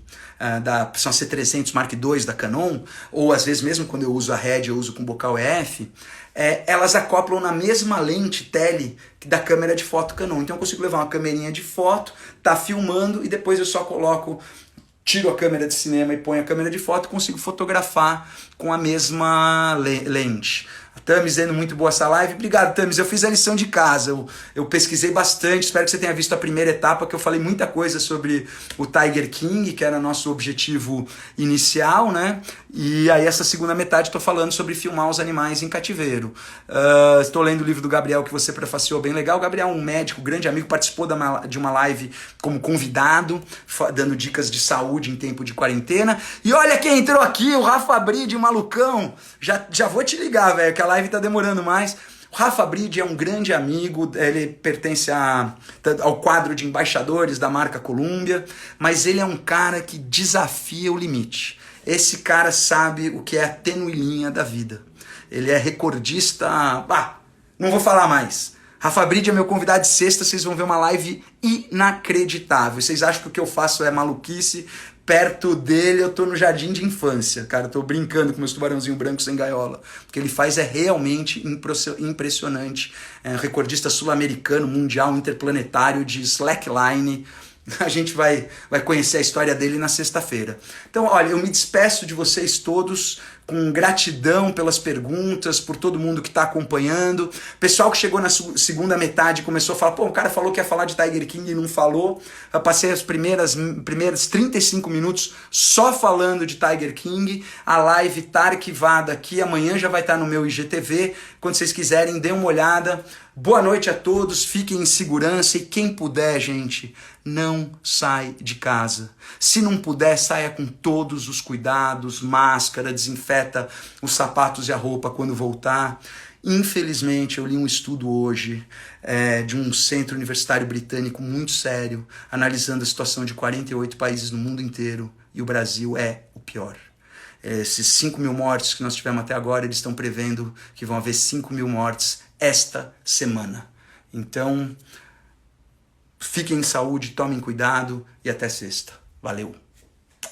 são a C300 Mark II da Canon, ou às vezes mesmo quando eu uso a Red, eu uso com bocal EF, elas acoplam na mesma lente tele da câmera de foto Canon. Então eu consigo levar uma câmerinha de foto, tá filmando e depois eu só tiro a câmera de cinema e ponho a câmera de foto e consigo fotografar com a mesma lente. A Tamis dizendo muito boa essa live. Obrigado, Tamis. Eu fiz a lição de casa. Eu pesquisei bastante. Espero que você tenha visto a primeira etapa, que eu falei muita coisa sobre o Tiger King, que era nosso objetivo inicial, né? E aí essa segunda metade estou falando sobre filmar os animais em cativeiro. Estou lendo o livro do Gabriel que você prefaciou, bem legal. O Gabriel é um médico, grande amigo, participou de uma live como convidado, dando dicas de saúde em tempo de quarentena. E olha quem entrou aqui, o Rafa Bride, malucão. Já vou te ligar, velho, que a live tá demorando mais. O Rafa Bride é um grande amigo, ele pertence ao quadro de embaixadores da marca Columbia, mas ele é um cara que desafia o limite. Esse cara sabe o que é a tênue linha da vida. Ele é recordista... não vou falar mais. Rafa Bride é meu convidado de sexta, vocês vão ver uma live inacreditável. Vocês acham que o que eu faço é maluquice? Perto dele eu tô no jardim de infância, cara, eu tô brincando com meus tubarãozinhos brancos sem gaiola. O que ele faz é realmente impressionante. É um recordista sul-americano, mundial, interplanetário de slackline. A gente vai conhecer a história dele na sexta-feira. Então, olha, eu me despeço de vocês todos com gratidão pelas perguntas, por todo mundo que está acompanhando. Pessoal que chegou na segunda metade começou a falar, pô, o cara falou que ia falar de Tiger King e não falou. Eu passei as primeiras 35 minutos só falando de Tiger King. A live tá arquivada aqui, amanhã já vai estar no meu IGTV. Quando vocês quiserem, dê uma olhada. Boa noite a todos, fiquem em segurança e quem puder, gente, não sai de casa. Se não puder, saia com todos os cuidados, máscara, desinfeta os sapatos e a roupa quando voltar. Infelizmente, eu li um estudo hoje de um centro universitário britânico muito sério, analisando a situação de 48 países no mundo inteiro, e o Brasil é o pior. Esses 5 mil mortes que nós tivemos até agora, eles estão prevendo que vão haver 5 mil mortes esta semana. Então, fiquem em saúde, tomem cuidado e até sexta. Valeu!